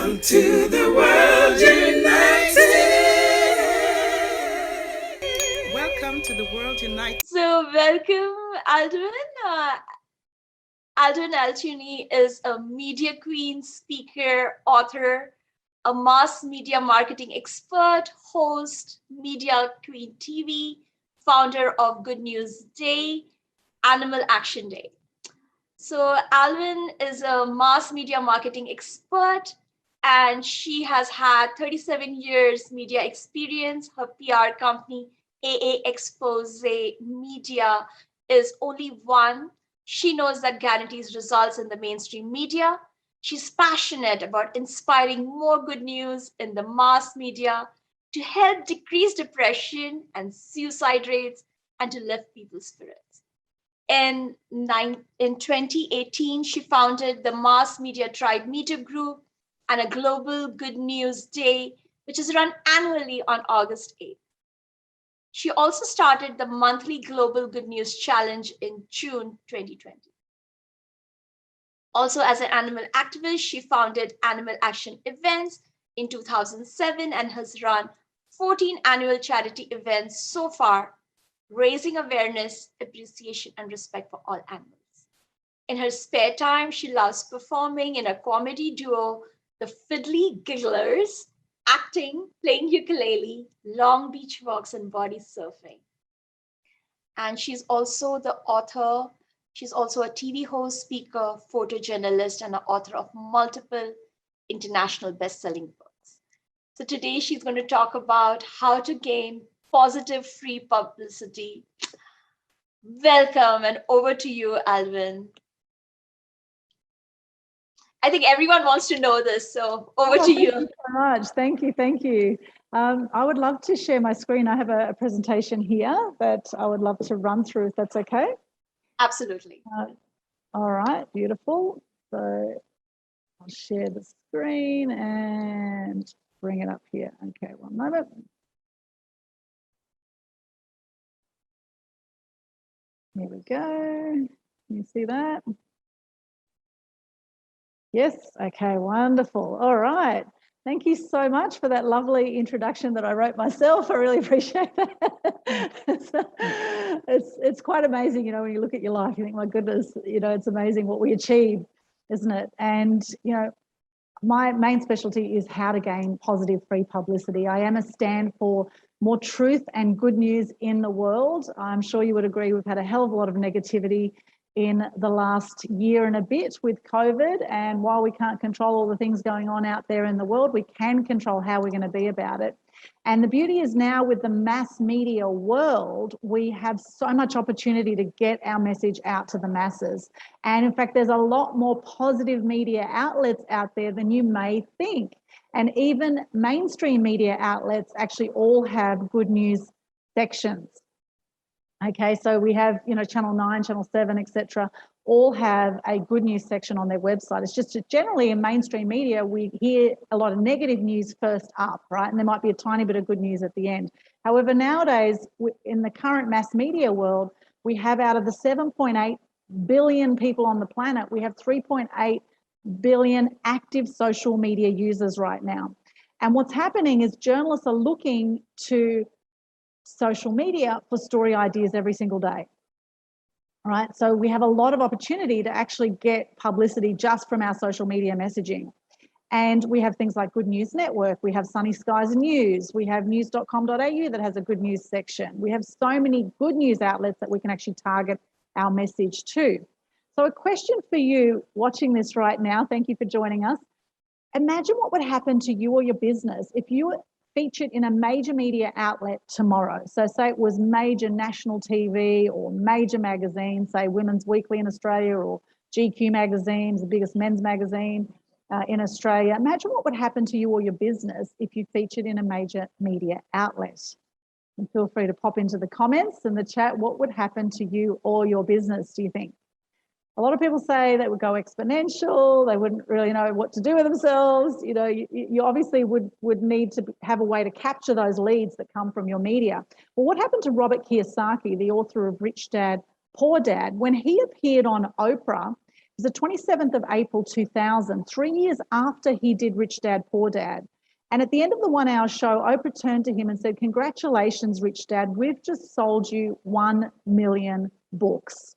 Welcome to the World United. Welcome to the World United. So welcome, Aldwyn. Aldwyn Altuney is a media queen, speaker, author, a mass media marketing expert, host, Media Queen TV, founder of Good News Day, Animal Action Day. So Aldwyn is a mass media marketing expert, and she has had 37 years media experience. Her PR company, AA Expose Media, is only one she knows that guarantees results in the mainstream media. She's passionate about inspiring more good news in the mass media to help decrease depression and suicide rates and to lift people's spirits. In 2018, she founded the Mass Media Tribe Meetup Group and a Global Good News Day, which is run annually on August 8th. She also started the monthly Global Good News Challenge in June 2020. Also, as an animal activist, she founded Animal Action Events in 2007 and has run 14 annual charity events so far, raising awareness, appreciation, and respect for all animals. In her spare time, she loves performing in a comedy duo, the Fiddly Gigglers, acting, playing ukulele, long beach walks, and body surfing. And she's also the author. She's also a TV host, speaker, photojournalist, and an author of multiple international best-selling books. So today she's going to talk about how to gain positive free publicity. Welcome, and over to you, Aldwyn. I think everyone wants to know this, so over to you. Thank you so much. Thank you. Thank you. I would love to share my screen. I have a presentation here that I would love to run through, if that's okay. Absolutely. All right, beautiful. So I'll share the screen and bring it up here. Okay, one moment. Here we go. Can you see that? Yes, okay, wonderful. All right. Thank you so much for that lovely introduction that I wrote myself. I really appreciate that. It's quite amazing, you know, when you look at your life, you think, my goodness, you know, it's amazing what we achieve, isn't it? And, you know, my main specialty is how to gain positive free publicity. I am a stand for more truth and good news in the world. I'm sure you would agree we've had a hell of a lot of negativity in the last year and a bit with COVID. And while we can't control all the things going on out there in the world, we can control how we're going to be about it. And the beauty is now with the mass media world, we have so much opportunity to get our message out to the masses. And in fact, there's a lot more positive media outlets out there than you may think. And even mainstream media outlets actually all have good news sections. Okay, so we have, you know, Channel 9, Channel 7, etc., all have a good news section on their website. It's just that generally in mainstream media, we hear a lot of negative news first up, right? And there might be a tiny bit of good news at the end. However, nowadays, in the current mass media world, we have out of the 7.8 billion people on the planet, we have 3.8 billion active social media users right now. And what's happening is journalists are looking to social media for story ideas every single day. All right, so we have a lot of opportunity to actually get publicity just from our social media messaging. And we have things like Good News Network, we have Sunny Skies News, we have news.com.au that has a good news section. We have so many good news outlets that we can actually target our message to. So a question for you watching this right now, thank you for joining us. Imagine what would happen to you or your business if you were featured in a major media outlet tomorrow. So say it was major national TV or major magazine, say Women's Weekly in Australia or GQ magazines, the biggest men's magazine in Australia. Imagine what would happen to you or your business if you featured in a major media outlet. And feel free to pop into the comments and the chat, what would happen to you or your business, do you think? A lot of people say they would go exponential, they wouldn't really know what to do with themselves. You know, you obviously would need to have a way to capture those leads that come from your media. Well, what happened to Robert Kiyosaki, the author of Rich Dad, Poor Dad? When he appeared on Oprah, was the 27th of April 2000, 3 years after he did Rich Dad, Poor Dad. And at the end of the 1 hour show, Oprah turned to him and said, "Congratulations, Rich Dad, we've just sold you 1 million books."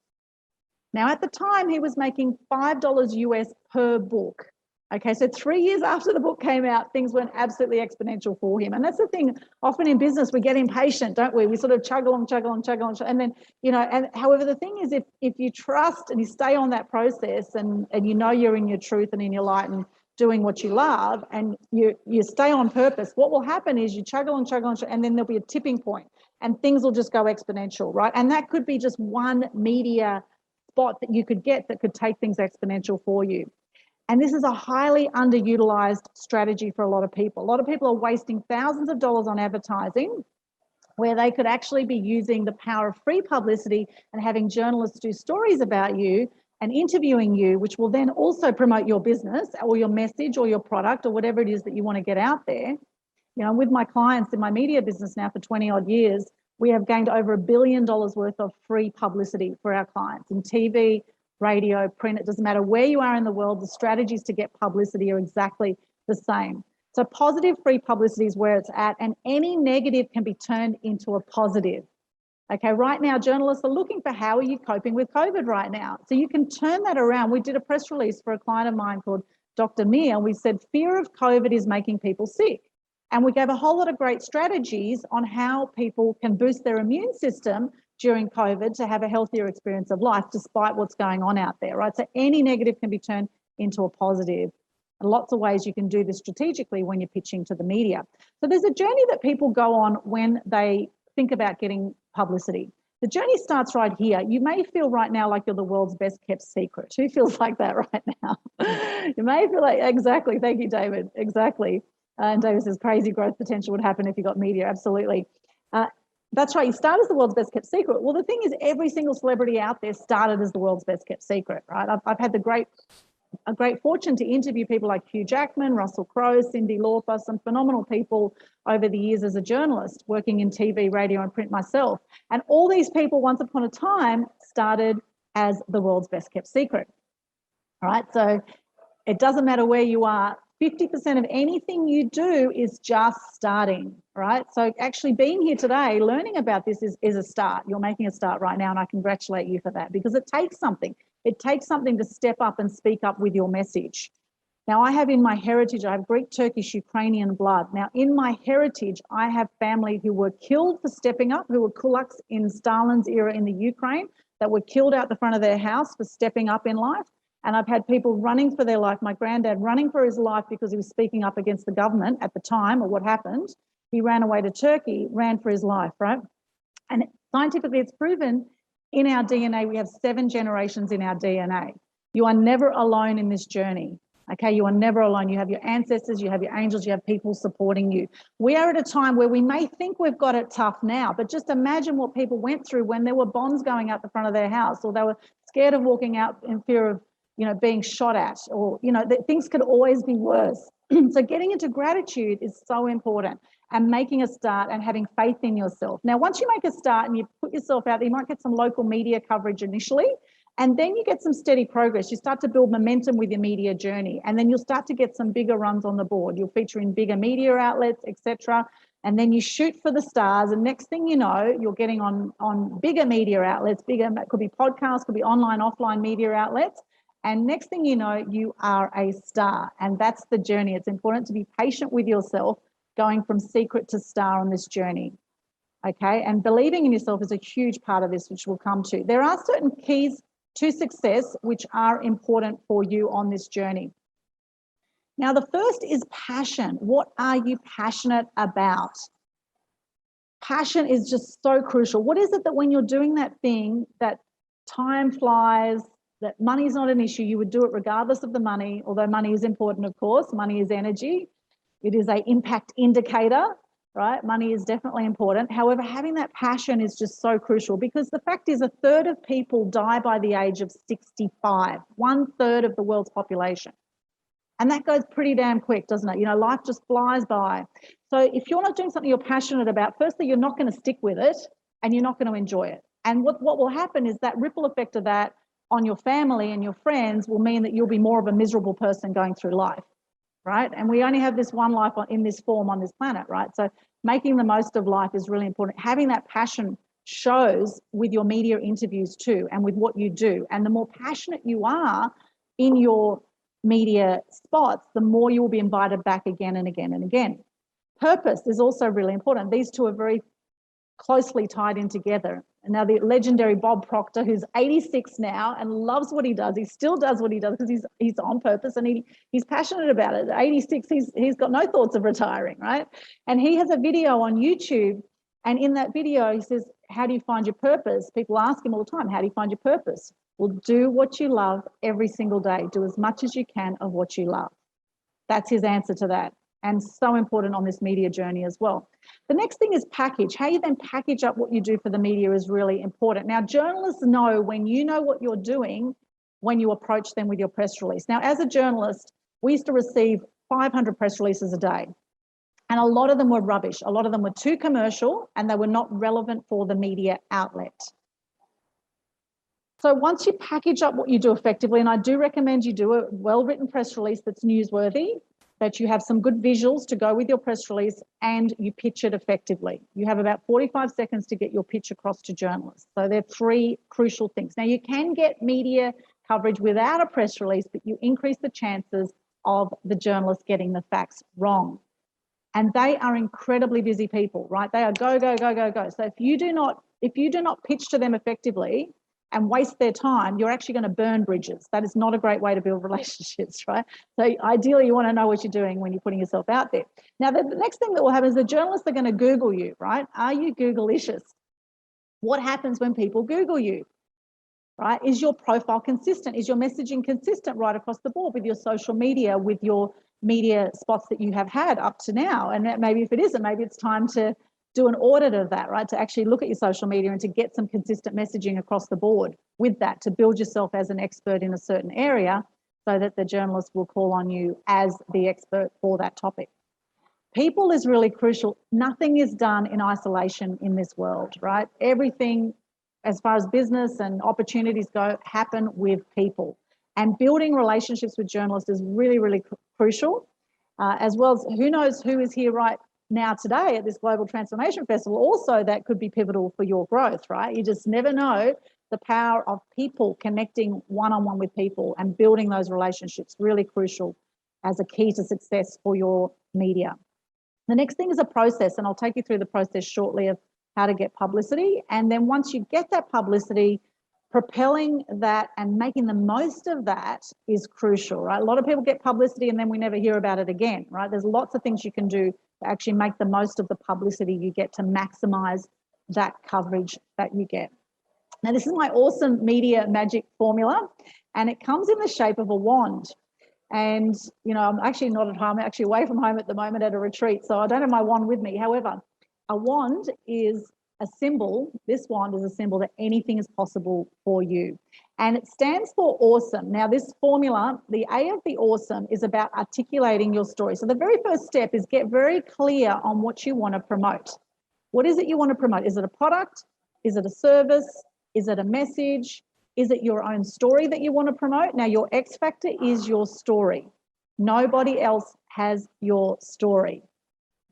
Now, at the time, he was making $5 US per book. Okay, so 3 years after the book came out, things went absolutely exponential for him. And that's the thing, often in business, we get impatient, don't we? We sort of chug along, and then, and however, the thing is, if you trust and you stay on that process and you know you're in your truth and in your light and doing what you love and you stay on purpose, what will happen is you chug along, and then there'll be a tipping point and things will just go exponential, right? And that could be just one media spot that you could get that could take things exponential for you. And this is a highly underutilized strategy for a lot of people. A lot of people are wasting thousands of dollars on advertising where they could actually be using the power of free publicity and having journalists do stories about you and interviewing you, which will then also promote your business or your message or your product or whatever it is that you want to get out there. With my clients in my media business now for 20 odd years, we have gained over $1 billion worth of free publicity for our clients in TV, radio, print. It doesn't matter where you are in the world, the strategies to get publicity are exactly the same. So positive free publicity is where it's at, and any negative can be turned into a positive. Okay, right now, journalists are looking for how are you coping with COVID right now? So you can turn that around. We did a press release for a client of mine called Dr. Mia, and we said fear of COVID is making people sick. And we gave a whole lot of great strategies on how people can boost their immune system during COVID to have a healthier experience of life, despite what's going on out there, right? So any negative can be turned into a positive. And lots of ways you can do this strategically when you're pitching to the media. So there's a journey that people go on when they think about getting publicity. The journey starts right here. You may feel right now like you're the world's best kept secret. Who feels like that right now? You may feel like, exactly. Thank you, David. Exactly. And David says crazy growth potential would happen if you got media. Absolutely. That's right. You start as the world's best kept secret. Well, the thing is, every single celebrity out there started as the world's best kept secret, right? I've had a great fortune to interview people like Hugh Jackman, Russell Crowe, Cyndi Lauper, some phenomenal people over the years as a journalist, working in TV, radio, and print myself. And all these people, once upon a time, started as the world's best kept secret. All right. So it doesn't matter where you are. 50% of anything you do is just starting, right? So actually being here today, learning about this is a start. You're making a start right now, and I congratulate you for that, because it takes something. It takes something to step up and speak up with your message. Now, I have in my heritage, I have Greek, Turkish, Ukrainian blood. Now, in my heritage, I have family who were killed for stepping up, who were kulaks in Stalin's era in the Ukraine, that were killed out the front of their house for stepping up in life. And I've had people running for their life. My granddad running for his life because he was speaking up against the government at the time, or what happened. He ran away to Turkey, ran for his life, right? And scientifically, it's proven in our DNA, we have 7 generations in our DNA. You are never alone in this journey, okay? You are never alone. You have your ancestors, you have your angels, you have people supporting you. We are at a time where we may think we've got it tough now, but just imagine what people went through when there were bombs going out the front of their house, or they were scared of walking out in fear of being shot at, or, things could always be worse. So getting into gratitude is so important, and making a start and having faith in yourself. Now, once you make a start and you put yourself out there, you might get some local media coverage initially, and then you get some steady progress. You start to build momentum with your media journey, and then you'll start to get some bigger runs on the board. You'll feature in bigger media outlets, etc. And then you shoot for the stars, and next thing you know, you're getting on bigger media outlets, it could be podcasts, could be online, offline media outlets. And next thing you know, you are a star. And that's the journey. It's important to be patient with yourself, going from secret to star on this journey. Okay. And believing in yourself is a huge part of this, which we'll come to. There are certain keys to success which are important for you on this journey. Now, the first is passion. What are you passionate about? Passion is just so crucial. What is it that when you're doing that thing, that time flies, that money is not an issue, you would do it regardless of the money, although money is important, of course. Money is energy. It is an impact indicator, right? Money is definitely important. However, having that passion is just so crucial, because the fact is 1/3 of people die by the age of 65, 1/3 of the world's population. And that goes pretty damn quick, doesn't it? Life just flies by. So if you're not doing something you're passionate about, firstly, you're not going to stick with it, and you're not going to enjoy it. And what will happen is that ripple effect of that on your family and your friends will mean that you'll be more of a miserable person going through life, right? And we only have this one life in this form on this planet, right? So making the most of life is really important. Having that passion shows with your media interviews too, and with what you do. And the more passionate you are in your media spots, the more you will be invited back again and again and again. Purpose is also really important. These two are very closely tied in together. And now the legendary Bob Proctor, who's 86 now and loves what he does, he still does what he does because he's on purpose and he's passionate about it. At 86, he's got no thoughts of retiring, right? And he has a video on YouTube, and in that video he says, how do you find your purpose? People ask him all the time, how do you find your purpose? Well, do what you love every single day. Do as much as you can of what you love. That's his answer to that. And so important on this media journey as well. The next thing is package. How you then package up what you do for the media is really important. Now, journalists know when you know what you're doing when you approach them with your press release. Now, as a journalist, we used to receive 500 press releases a day. And a lot of them were rubbish. A lot of them were too commercial and they were not relevant for the media outlet. So once you package up what you do effectively, and I do recommend you do a well-written press release that's newsworthy, that you have some good visuals to go with your press release, and you pitch it effectively. You have about 45 seconds to get your pitch across to journalists. So they're three crucial things. Now, you can get media coverage without a press release, but you increase the chances of the journalist getting the facts wrong. And they are incredibly busy people, right? They are go, go, go, go, go. So if you do not pitch to them effectively and waste their time, you're actually going to burn bridges. That is not a great way to build relationships, right? So ideally, you want to know what you're doing when you're putting yourself out there. Now, the next thing that will happen is the journalists are going to Google you, right? Are you Google-licious? What happens when people Google you, right? Is your profile consistent? Is your messaging consistent right across the board with your social media, with your media spots that you have had up to now? And maybe if it isn't, maybe it's time to do an audit of that, right? To actually look at your social media and to get some consistent messaging across the board with that, to build yourself as an expert in a certain area so that the journalist will call on you as the expert for that topic. People is really crucial. Nothing is done in isolation in this world, right? Everything, as far as business and opportunities go, happen with people. And building relationships with journalists is really, really crucial, as well as who knows who is here right now today at this Global Transformation Festival also that could be pivotal for your growth, right? You just never know the power of people connecting one-on-one with people and building those relationships, really crucial as a key to success for your media. The next thing is a process, and I'll take you through the process shortly of how to get publicity. And then once you get that publicity, propelling that and making the most of that is crucial, right? A lot of people get publicity and then we never hear about it again, right? There's lots of things you can do to actually make the most of the publicity you get to maximize that coverage that you get. Now, this is my awesome media magic formula, and it comes in the shape of a wand. And, you know, I'm actually not at home, I'm actually away from home at the moment at a retreat, so I don't have my wand with me. However, a wand is a symbol, this wand is a symbol that anything is possible for you. And it stands for awesome. Now, this formula, the A of the awesome, is about articulating your story. So the very first step is get very clear on what you want to promote. What is it you want to promote? Is it a product? Is it a service? Is it a message? Is it your own story that you want to promote? Now, your X factor is your story. Nobody else has your story.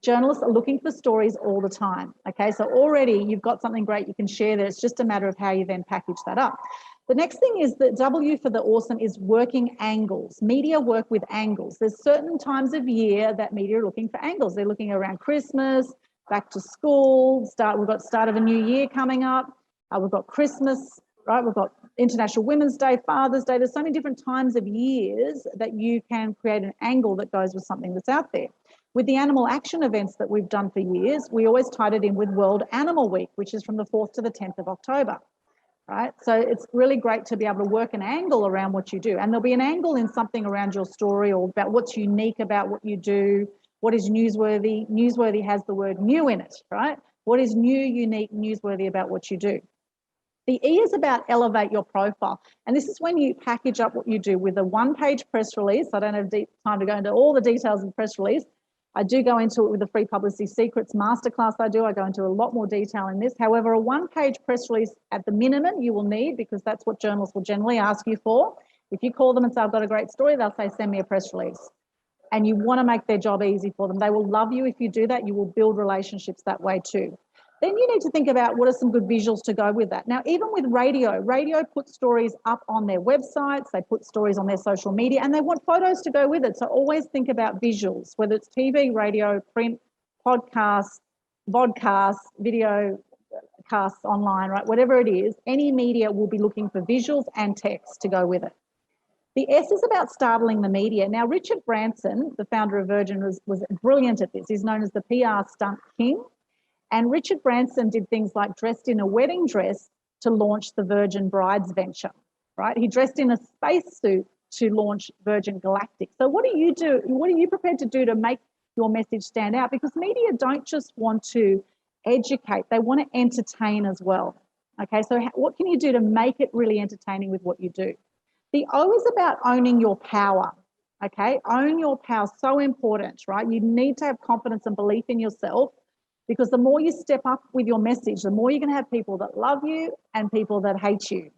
Journalists are looking for stories all the time. Okay, so already you've got something great you can share there. It's just a matter of how you then package that up. The next thing is that W for the awesome is working angles. Media work with angles. There's certain times of year that media are looking for angles. They're looking around Christmas, back to school, we've got start of a new year coming up. We've got Christmas, right? We've got International Women's Day, Father's Day. There's so many different times of years that you can create an angle that goes with something that's out there. With the animal action events that we've done for years, we always tied it in with World Animal Week, which is from the 4th to the 10th of October, right? So it's really great to be able to work an angle around what you do. And there'll be an angle in something around your story or about what's unique about what you do, what is newsworthy. Newsworthy has the word new in it, right? What is new, unique, newsworthy about what you do? The E is about elevate your profile. And this is when you package up what you do with a one-page press release. I don't have time to go into all the details of the press release. I do go into it with the Free Publicity Secrets Masterclass I go into a lot more detail in this. However, a one-page press release at the minimum you will need, because that's what journalists will generally ask you for. If you call them and say, I've got a great story, they'll say, send me a press release. And you want to make their job easy for them. They will love you if you do that. You will build relationships that way too. Then you need to think about what are some good visuals to go with that. Now, even with radio puts stories up on their websites, they put stories on their social media, and they want photos to go with it. So always think about visuals, whether it's TV, radio, print, podcasts, vodcasts, video casts online, right? Whatever it is, any media will be looking for visuals and text to go with it. The S is about startling the media. Now, Richard Branson, the founder of Virgin, was brilliant at this. He's known as the PR stunt king. And Richard Branson did things like dressed in a wedding dress to launch the Virgin Brides venture, right? He dressed in a spacesuit to launch Virgin Galactic. So what do you do? What are you prepared to do to make your message stand out? Because media don't just want to educate, they want to entertain as well. Okay, so what can you do to make it really entertaining with what you do? The O is about owning your power. Okay, own your power, so important, right? You need to have confidence and belief in yourself, because the more you step up with your message, the more you're going to have people that love you and people that hate you.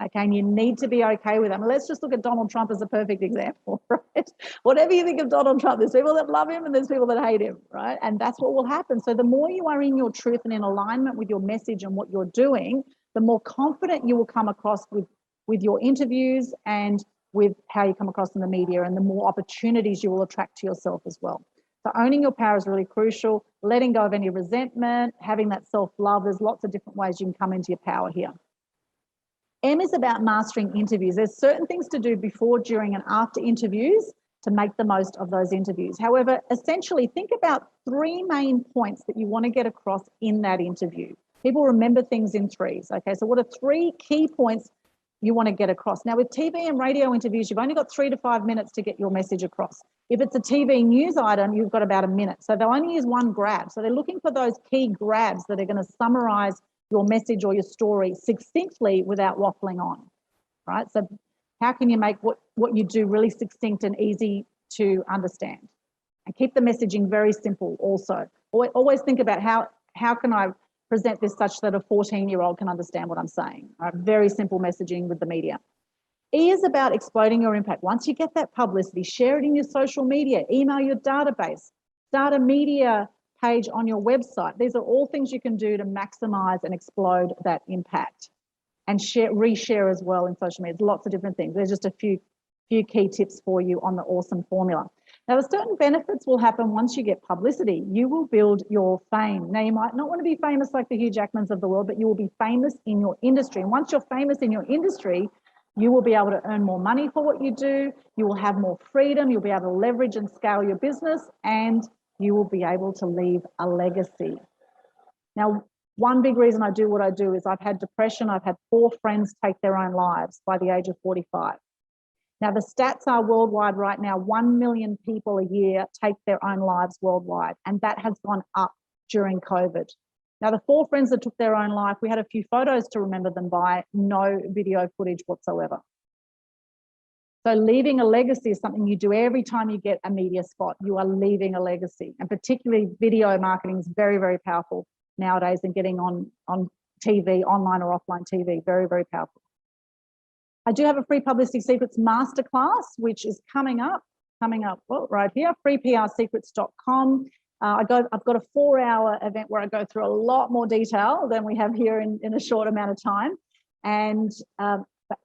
Okay, and you need to be okay with them. Let's just look at Donald Trump as a perfect example, right? Whatever you think of Donald Trump, there's people that love him and there's people that hate him, right? And that's what will happen. So the more you are in your truth and in alignment with your message and what you're doing, the more confident you will come across with your interviews and with how you come across in the media, and the more opportunities you will attract to yourself as well. So owning your power is really crucial. Letting go of any resentment, having that self-love. There's lots of different ways you can come into your power here. M is about mastering interviews. There's certain things to do before, during, and after interviews to make the most of those interviews. However, essentially, think about 3 main points that you want to get across in that interview. People remember things in threes. Okay, so what are 3 key points you want to get across? Now, with TV and radio interviews, you've only got 3 to 5 minutes to get your message across. If it's a TV news item, you've got about a minute. So they'll only use 1 grab. So they're looking for those key grabs that are going to summarize your message or your story succinctly without waffling on, right? So how can you make what you do really succinct and easy to understand? And keep the messaging very simple also. Always think about how can I present this such that a 14-year-old can understand what I'm saying. Right? Very simple messaging with the media. E is about exploding your impact. Once you get that publicity, share it in your social media, email your database, start a media page on your website. These are all things you can do to maximize and explode that impact, and reshare as well in social media. There's lots of different things. There's just a few key tips for you on the awesome formula. Now, the certain benefits will happen once you get publicity. You will build your fame. Now, you might not want to be famous like the Hugh Jackmans of the world, but you will be famous in your industry. And once you're famous in your industry, you will be able to earn more money for what you do. You will have more freedom. You'll be able to leverage and scale your business, and you will be able to leave a legacy. Now, one big reason I do what I do is I've had depression. I've had 4 friends take their own lives by the age of 45. Now, the stats are worldwide right now, 1 million people a year take their own lives worldwide, and that has gone up during COVID. Now, the 4 friends that took their own life, we had a few photos to remember them by, no video footage whatsoever. So leaving a legacy is something you do every time you get a media spot. You are leaving a legacy, and particularly video marketing is very, very powerful nowadays, and getting on TV, online or offline TV, very, very powerful. I do have a Free Publicity Secrets Masterclass, which is coming up well, right here, freeprSecrets.com. I've got a 4-hour event where I go through a lot more detail than we have here in a short amount of time. And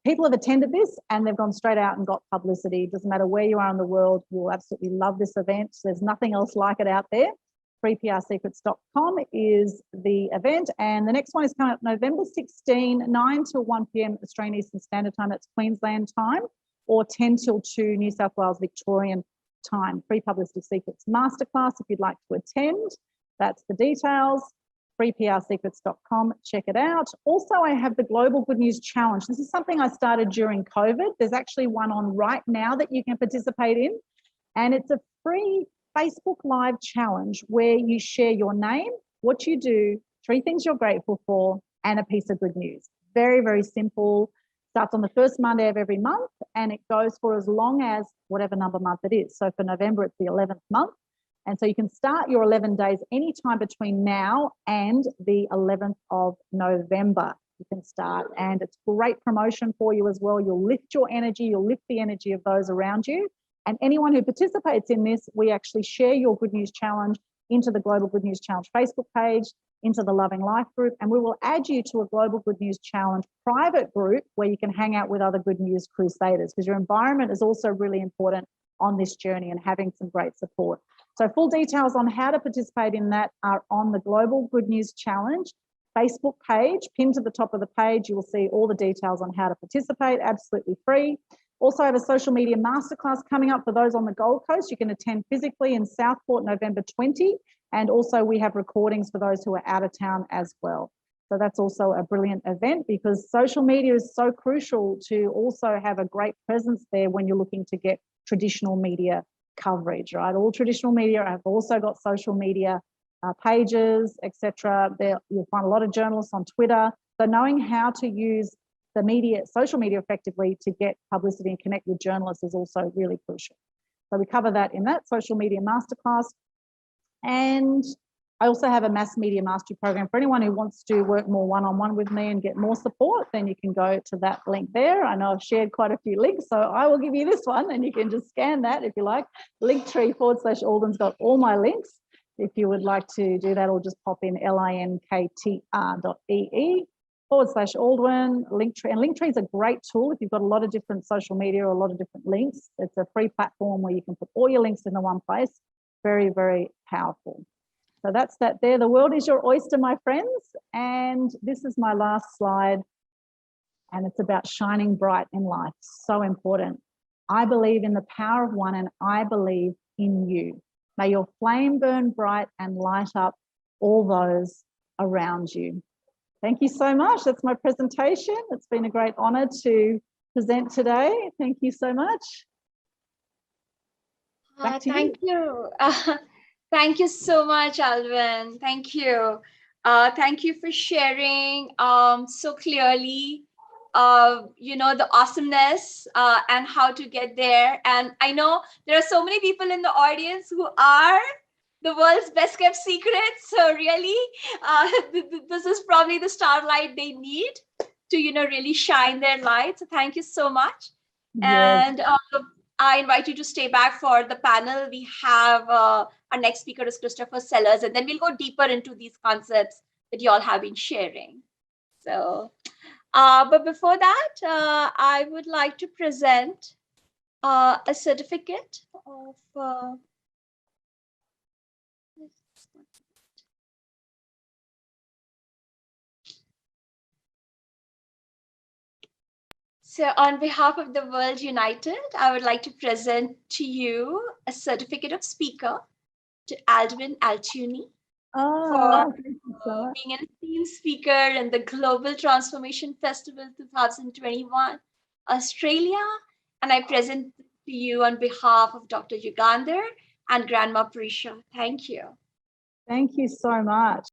people have attended this and they've gone straight out and got publicity. It doesn't matter where you are in the world, you'll absolutely love this event. There's nothing else like it out there. freeprSecrets.com is the event. And the next one is coming up November 16, 9 till 1 p.m. Australian Eastern Standard Time. That's Queensland time, or 10 till 2 New South Wales Victorian time. Free Publicity Secrets Masterclass. If you'd like to attend, that's the details. freeprSecrets.com. Check it out. Also, I have the Global Good News Challenge. This is something I started during COVID. There's actually one on right now that you can participate in. And it's a free Facebook Live challenge where you share your name, what you do, 3 things you're grateful for, and a piece of good news. Very, very simple. Starts on the first Monday of every month, and it goes for as long as whatever number month it is. So for November, it's the 11th month. And so you can start your 11 days anytime between now and the 11th of November. You can start, and it's great promotion for you as well. You'll lift your energy, you'll lift the energy of those around you. And anyone who participates in this, we actually share your Good News Challenge into the Global Good News Challenge Facebook page, into the Loving Life group, and we will add you to a Global Good News Challenge private group where you can hang out with other Good News Crusaders, because your environment is also really important on this journey and having some great support. So full details on how to participate in that are on the Global Good News Challenge Facebook page. Pinned to the top of the page, you will see all the details on how to participate, absolutely free. Also have a social media masterclass coming up for those on the Gold Coast. You can attend physically in Southport, November 20. And also we have recordings for those who are out of town as well. So that's also a brilliant event, because social media is so crucial to also have a great presence there when you're looking to get traditional media coverage, right? All traditional media have also got social media pages, etc. There you'll find a lot of journalists on Twitter. So knowing how to use the media, social media effectively to get publicity and connect with journalists is also really crucial. So we cover that in that social media masterclass. And I also have a mass media mastery program for anyone who wants to work more one-on-one with me and get more support. Then you can go to that link there. I know I've shared quite a few links, so I will give you this one and you can just scan that if you like. Linktree/Aldwyn's got all my links. If you would like to do that, or just pop in linktr.ee/Aldwyn, Linktree. And Linktree is a great tool if you've got a lot of different social media or a lot of different links. It's a free platform where you can put all your links in the one place. Very, very powerful. So that's that there. The world is your oyster, my friends. And this is my last slide. And it's about shining bright in life. So important. I believe in the power of one, and I believe in you. May your flame burn bright and light up all those around you. Thank you so much. That's my presentation. It's been a great honor to present today. Thank you so much. Thank you. Thank you so much, Aldwyn. Thank you. Thank you for sharing so clearly, the awesomeness and how to get there. And I know there are so many people in the audience who are the world's best kept secrets. So really, this is probably the starlight they need to, really shine their light. So thank you so much. Yes. And I invite you to stay back for the panel. We have our next speaker is Christopher Sellers, and then we'll go deeper into these concepts that you all have been sharing. So, but before that, I would like to present a certificate of So on behalf of the World United, I would like to present to you a certificate of speaker to Aldwyn Altuney for being an esteemed speaker in the Global Transformation Festival 2021, Australia. And I present to you on behalf of Dr. Yugandhar and Grandma Prisha. Thank you. Thank you so much.